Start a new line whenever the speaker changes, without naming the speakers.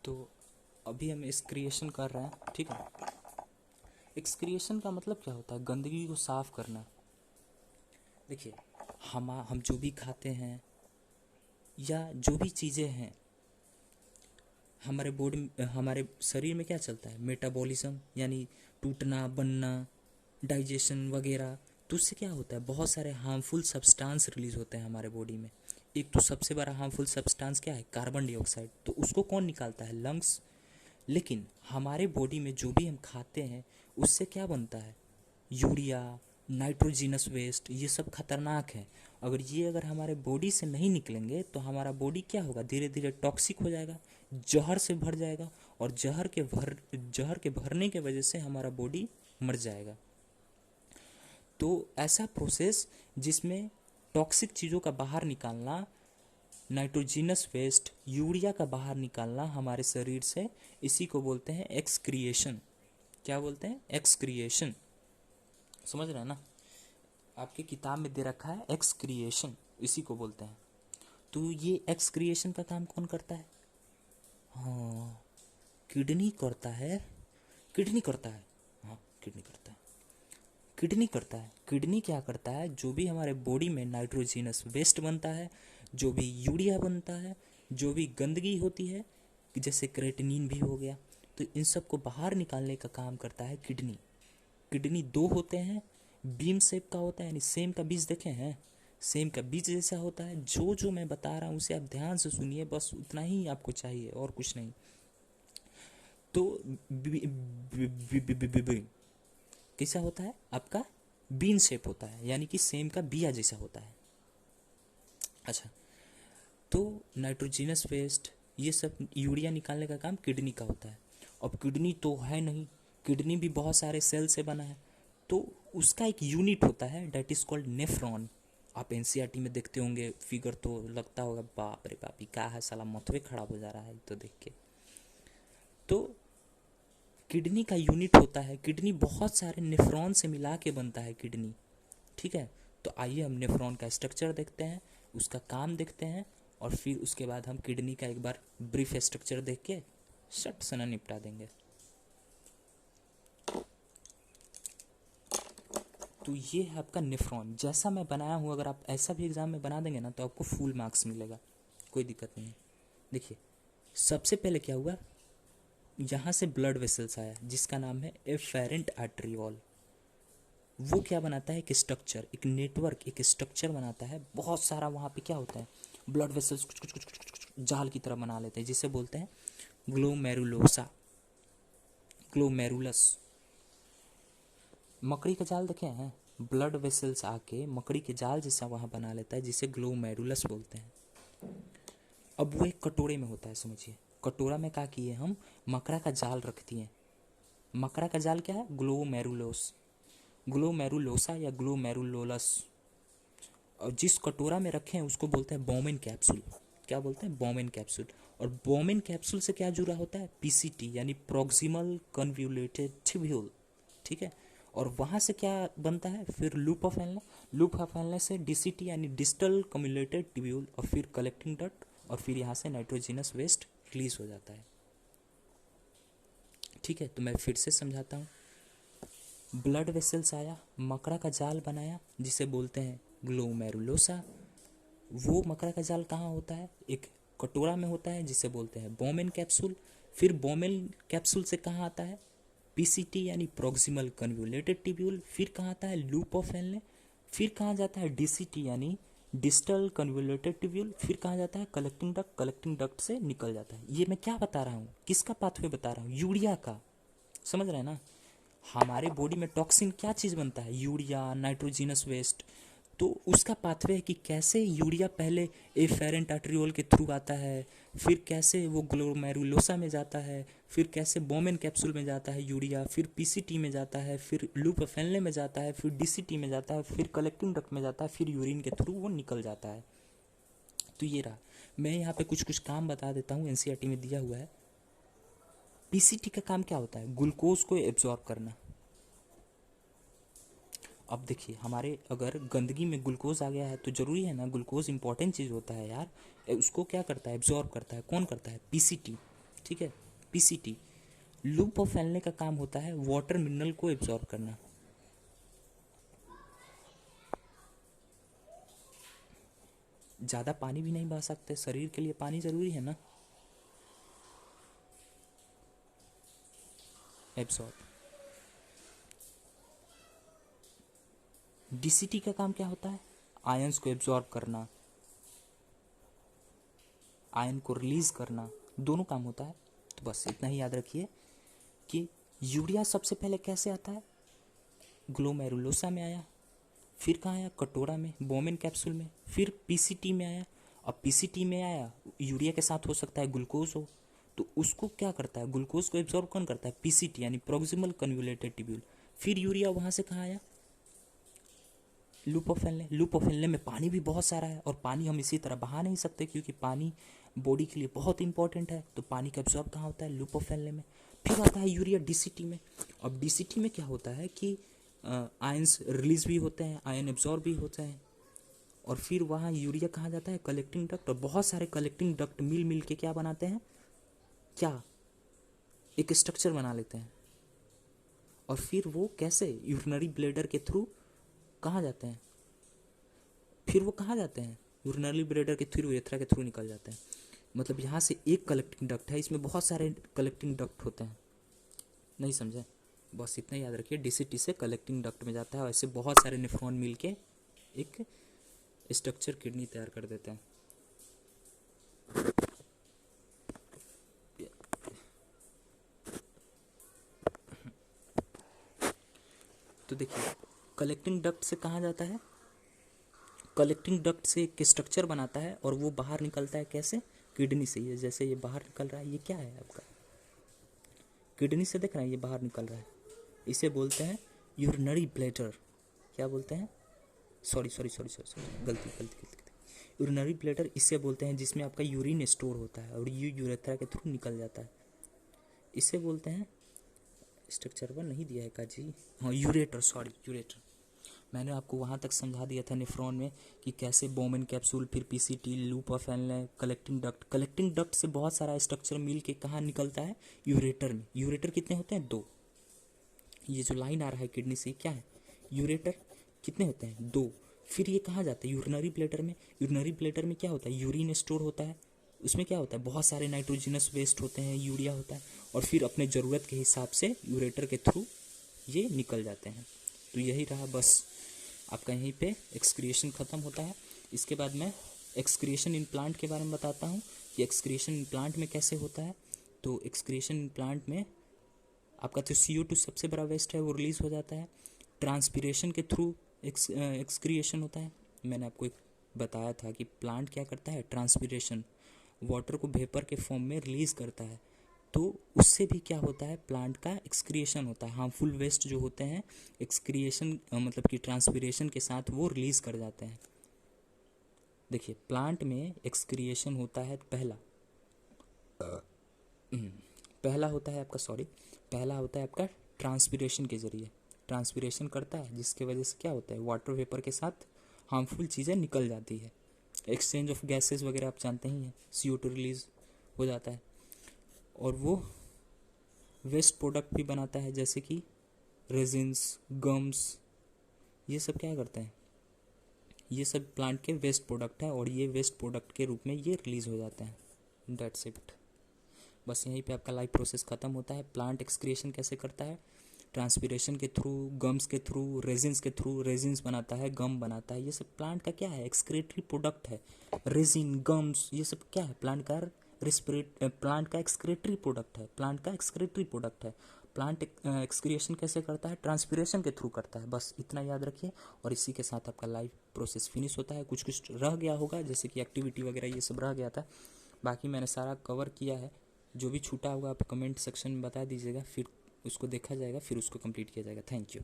तो अभी हम एक्सक्रिएशन कर रहे हैं, ठीक है। एक्सक्रिएशन का मतलब क्या होता है? गंदगी को साफ करना। देखिए, हम जो भी खाते हैं या जो भी चीज़ें हैं, हमारे शरीर में क्या चलता है? मेटाबॉलिज्म, यानी टूटना बनना, डाइजेशन वगैरह। तो उससे क्या होता है? बहुत सारे हार्मफुल सब्सटेंस रिलीज होते हैं हमारे बॉडी में। एक तो सबसे बड़ा हार्मफुल सब्सटेंस क्या है? Carbon dioxide. तो उसको कौन निकालता है? लंग्स। लेकिन हमारे बॉडी में जो भी हम खाते हैं उससे क्या बनता है? यूरिया, नाइट्रोजिनस वेस्ट, ये सब खतरनाक है। अगर हमारे बॉडी से नहीं निकलेंगे तो हमारा बॉडी क्या होगा? धीरे धीरे टॉक्सिक हो जाएगा, जहर से भर जाएगा, और जहर के भरने के वजह से हमारा बॉडी मर जाएगा। तो ऐसा प्रोसेस जिसमें टॉक्सिक चीज़ों का बाहर निकालना, नाइट्रोजिनस वेस्ट, यूरिया का बाहर निकालना हमारे शरीर से, इसी को बोलते हैं एक्सक्रिएशन। क्या बोलते हैं? एक्सक्रिएशन। समझ रहे हैं ना? आपकी किताब में दे रखा है एक्सक्रिएशन, इसी को बोलते हैं। तो ये एक्सक्रिएशन का काम कौन करता है? हाँ, किडनी करता है। किडनी करता है, हाँ किडनी करता है। किडनी करता है। किडनी क्या करता है? जो भी हमारे बॉडी में नाइट्रोजिनस वेस्ट बनता है, जो भी यूरिया बनता है, जो भी गंदगी होती है, जैसे क्रेटिनिन भी हो गया, तो इन सब को बाहर निकालने का काम करता है किडनी। किडनी दो होते हैं, बीन शेप का होता है, यानी सेम का बीज देखे हैं? सेम का बीज जैसा होता है। जो जो मैं बता रहा हूँ उसे आप ध्यान से सुनिए, बस उतना ही आपको चाहिए और कुछ नहीं। तो कैसा होता है आपका? बीन शेप होता है, यानी कि सेम का बिया जैसा होता है। अच्छा, तो नाइट्रोजिनस वेस्ट, ये सब यूरिया निकालने का काम किडनी का होता है। अब किडनी तो है नहीं, किडनी भी बहुत सारे सेल से बना है, तो उसका एक यूनिट होता है, डेट इज कॉल्ड नेफ्रॉन। आप एनसीईआरटी में देखते होंगे फिगर, तो लगता होगा बाप रे बाप, क्या है साला, मथवे खराब हो जा रहा है तो देख के। तो किडनी का यूनिट होता है, किडनी बहुत सारे नेफ्रॉन से मिला के बनता है किडनी, ठीक है। तो आइए हम नेफ्रॉन का स्ट्रक्चर देखते हैं, उसका काम देखते हैं, और फिर उसके बाद हम किडनी का एक बार ब्रीफ स्ट्रक्चर देख के शट सना निपटा देंगे। तो ये है आपका नेफ्रॉन, जैसा मैं बनाया हूँ। अगर आप ऐसा भी एग्जाम में बना देंगे ना तो आपको फुल मार्क्स मिलेगा, कोई दिक्कत नहीं है। देखिए, सबसे पहले क्या हुआ? यहाँ से ब्लड वेसल्स आया जिसका नाम है एफेरेंट आर्टरियोल। वो क्या बनाता है? एक स्ट्रक्चर, एक नेटवर्क, एक स्ट्रक्चर बनाता है। बहुत सारा वहाँ पे क्या होता है? ब्लड वेसल्स कुछ कुछ कुछ कुछ कुछ जाल की तरह बना लेते हैं, जिसे बोलते हैं ग्लोमेरुलोसा, ग्लोमेरुलस। मकड़ी का जाल देखे हैं? ब्लड वेसल्स आके मकड़ी के जाल जैसा वहाँ बना लेता है, जिसे ग्लोमेरुलस बोलते हैं। अब वो एक कटोरे में होता है, समझिए। कटोरा में क्या किए हम? मकड़ा का जाल रख दिए। मकड़ा का जाल क्या है? ग्लोमेरुलोस, ग्लोमेरुलोसा या ग्लोमेरुलोलस। और जिस कटोरा में रखे हैं उसको बोलते हैं बोमेन कैप्सूल। क्या बोलते हैं? Bowman capsule. और बोमेन कैप्सूल से क्या जुड़ा होता है? पीसीटी, यानी प्रोक्सिमल कन्व्यूलेटेड ट्यूब्यूल, ठीक है। और वहाँ से क्या बनता है? फिर loop of Henle, loop of Henle से डीसीटी यानी डिस्टल कम्युलेटेड ट्यूब्यूल, और फिर कलेक्टिंग डक्ट, और फिर यहाँ से नाइट्रोजिनस वेस्ट रिलीज हो जाता है, ठीक है। तो मैं फिर से समझाता हूँ। ब्लड वेसल्स आया, मकड़ा का जाल बनाया जिसे बोलते हैं ग्लोमेरुलोसा। वो मकड़ा का जाल कहाँ होता है? एक कटोरा में होता है जिसे बोलते हैं बोमेन कैप्सूल। फिर बोमेन कैप्सूल से कहाँ आता है? पीसीटी यानी प्रोक्सिमल कन्वोल्यूटेड ट्यूब्यूल। फिर कहाँ आता है? Loop of Henle. फिर कहाँ जाता है? डीसीटी यानी डिस्टल कन्वोल्यूटेड ट्यूब्यूल। फिर कहाँ जाता है? कलेक्टिंग डक्ट, कलेक्टिंग डक्ट से निकल जाता है। ये मैं क्या बता रहा हूँ? किसका पाथवे बता रहा हूँ? यूरिया का। समझ रहे हैं ना? हमारे बॉडी में टॉक्सिन क्या चीज़ बनता है? Urea, nitrogenous waste. तो उसका पाथवे है कि कैसे यूरिया पहले एफेरेंट आर्टरियोल के थ्रू आता है, फिर कैसे वो ग्लोमेरुलोसा में जाता है, फिर कैसे बोमेन कैप्सूल में जाता है यूरिया, फिर पीसीटी में जाता है, फिर लूप फेनले में जाता है, फिर डीसीटी में जाता है, फिर कलेक्टिंग डक्ट में जाता है, फिर यूरिन के थ्रू वो निकल जाता है। तो ये रहा। मैं यहाँ पे कुछ कुछ काम बता देता हूँ, एनसीईआरटी में दिया हुआ है। पीसीटी का काम क्या होता है? ग्लूकोज को एब्जॉर्ब करना। अब देखिए, हमारे अगर गंदगी में ग्लूकोज आ गया है तो ज़रूरी है ना, ग्लूकोज इंपॉर्टेंट चीज़ होता है यार। उसको क्या करता है? एब्जॉर्ब करता है। कौन करता है? पीसीटी। ठीक है। पीसीटी, लूप ऑफ फैलने का काम होता है वाटर मिनरल को एब्जॉर्ब करना। ज़्यादा पानी भी नहीं बहा सकते, शरीर के लिए पानी ज़रूरी है ना। एब्जॉर्ब। डीसीटी का काम क्या होता है, आयंस को एब्जॉर्ब करना, आयन को रिलीज करना, दोनों काम होता है। तो बस इतना ही याद रखिए कि यूरिया सबसे पहले कैसे आता है, ग्लोमेरुलोसा में आया, फिर कहाँ आया, कटोरा में, बोमेन कैप्सूल में, फिर पीसीटी में आया। अब पीसीटी में आया, यूरिया के साथ हो सकता है ग्लूकोज हो, तो उसको क्या करता है, ग्लूकोज को एब्जॉर्ब कौन करता है, पीसीटी यानी प्रोक्सिमल कन्वोल्यूटेड ट्यूब्यूल। फिर यूरिया वहाँ से कहाँ आया, लूप ऑफ फैलने। लूप ऑफ फैलने में पानी भी बहुत सारा है, और पानी हम इसी तरह बहा नहीं सकते क्योंकि पानी बॉडी के लिए बहुत इंपॉर्टेंट है। तो पानी का एब्जॉर्ब कहाँ होता है, लूप ऑफ फैलने में। फिर आता है यूरिया डीसीटी में। अब डीसीटी में क्या होता है कि आयंस रिलीज भी होते हैं, आयन एब्जॉर्ब भी होते हैं, और फिर वहाँ यूरिया कहाँ जाता है, कलेक्टिंग डक्ट। और बहुत सारे कलेक्टिंग डक्ट मिल मिल के क्या बनाते हैं, क्या एक स्ट्रक्चर बना लेते हैं। और फिर वो कैसे, यूरिनरी ब्लैडर के थ्रू कहाँ जाते हैं, फिर वो कहाँ जाते हैं, यूरिनरी ब्लैडर के थ्रू, यूरेथ्रा के थ्रू निकल जाते हैं। मतलब यहाँ से एक कलेक्टिंग डक्ट है, इसमें बहुत सारे कलेक्टिंग डक्ट होते हैं। नहीं समझे, बस इतना याद रखिए, डीसीटी से कलेक्टिंग डक्ट में जाता है। ऐसे बहुत सारे नेफ्रॉन मिल के एक स्ट्रक्चर किडनी तैयार कर देते हैं। तो देखिए, कलेक्टिंग डक्ट से कहाँ जाता है, कलेक्टिंग डक्ट से एक स्ट्रक्चर बनाता है, और वो बाहर निकलता है कैसे, किडनी से। ये जैसे ये बाहर निकल रहा है, ये क्या है आपका, किडनी से देख रहे हैं, ये बाहर निकल रहा है, इसे बोलते हैं यूरिनरी ब्लैडर। क्या बोलते हैं, sorry sorry sorry sorry sorry गलती गलती गलती यूरिनरी ब्लैडर इसे बोलते हैं जिसमें आपका यूरिन स्टोर होता है, और ये यूरेथ्रा के थ्रू निकल जाता है। इसे बोलते हैं, स्ट्रक्चर पर नहीं दिया है का जी, हाँ यूरेटर, सॉरी यूरेटर। मैंने आपको वहाँ तक समझा दिया था नेफ्रॉन में कि कैसे बोमेन कैप्सूल, फिर पीसीटी, लूप ऑफ फैलने, कलेक्टिंग डक्ट। कलेक्टिंग डक्ट से बहुत सारा स्ट्रक्चर मिल के कहाँ निकलता है, यूरेटर में। यूरेटर कितने होते हैं, 2। ये जो लाइन आ रहा है किडनी से, क्या है, यूरेटर। कितने होते हैं, 2। फिर ये कहाँ जाता है, यूरिनरी ब्लैडर में। यूरिनरी ब्लैडर में क्या होता है, यूरिन स्टोर होता है, उसमें क्या होता है, बहुत सारे नाइट्रोजनस वेस्ट होते हैं, यूरिया होता है, और फिर अपने ज़रूरत के हिसाब से यूरेटर के थ्रू ये निकल जाते हैं। तो यही रहा बस, आपका यहीं पे एक्सक्रिएशन ख़त्म होता है। इसके बाद मैं एक्सक्रिएशन इन प्लांट के बारे में बताता हूँ कि एक्सक्रिएशन इन प्लांट में कैसे होता है। तो एक्सक्रिएशन इन प्लांट में आपका जो CO2 सबसे बड़ा वेस्ट है वो रिलीज़ हो जाता है, ट्रांसपीरेशन के थ्रू एक्सक्रिएशन होता है। मैंने आपको एक बताया था कि प्लांट क्या करता है, ट्रांसपीरेशन, वाटर को वेपर के फॉर्म में रिलीज़ करता है। तो उससे भी क्या होता है, प्लांट का एक्सक्रिएशन होता है। हार्मफुल वेस्ट जो होते हैं एक्सक्रिएशन मतलब कि ट्रांसपीरेशन के साथ वो रिलीज़ कर जाते हैं। देखिए, प्लांट में एक्सक्रिएशन होता है, पहला होता है आपका, पहला होता है आपका ट्रांसपीरेशन के ज़रिए। ट्रांसपीरेशन करता है जिसके वजह से क्या होता है, वाटर वेपर के साथ हार्मफुल चीज़ें निकल जाती है। एक्सचेंज ऑफ गैसेस वगैरह आप जानते ही हैं, CO2 रिलीज़ हो जाता है, और वो वेस्ट प्रोडक्ट भी बनाता है, जैसे कि रेजिन्स, गम्स। ये सब क्या करते हैं, ये सब प्लांट के वेस्ट प्रोडक्ट है, और ये वेस्ट प्रोडक्ट के रूप में ये रिलीज़ हो जाते हैं। दैट्स इट, बस यहीं पे आपका लाइफ प्रोसेस ख़त्म होता है। प्लांट एक्सक्रिएशन कैसे करता है, ट्रांसपीरेशन के थ्रू, गम्स के थ्रू, रेजिन्स के थ्रू। रेजिन्स बनाता है, गम बनाता है, ये सब प्लांट का क्या है, एक्सक्रेटरी प्रोडक्ट है। रेजिन, गम्स, ये सब क्या है, प्लांट का एक्सक्रेटरी प्रोडक्ट है, प्लांट का एक्सक्रेटरी प्रोडक्ट है। प्लांट एक्सक्रिएशन कैसे करता है, ट्रांसपीरेशन के थ्रू करता है। बस इतना याद रखिए, और इसी के साथ आपका लाइफ प्रोसेस फिनिश होता है। कुछ कुछ रह गया होगा, जैसे कि एक्टिविटी वगैरह ये सब रह गया था, बाकी मैंने सारा कवर किया है। जो भी छूटा होगा आप कमेंट सेक्शन में बता दीजिएगा, फिर उसको देखा जाएगा, फिर उसको कंप्लीट किया जाएगा। Thank you.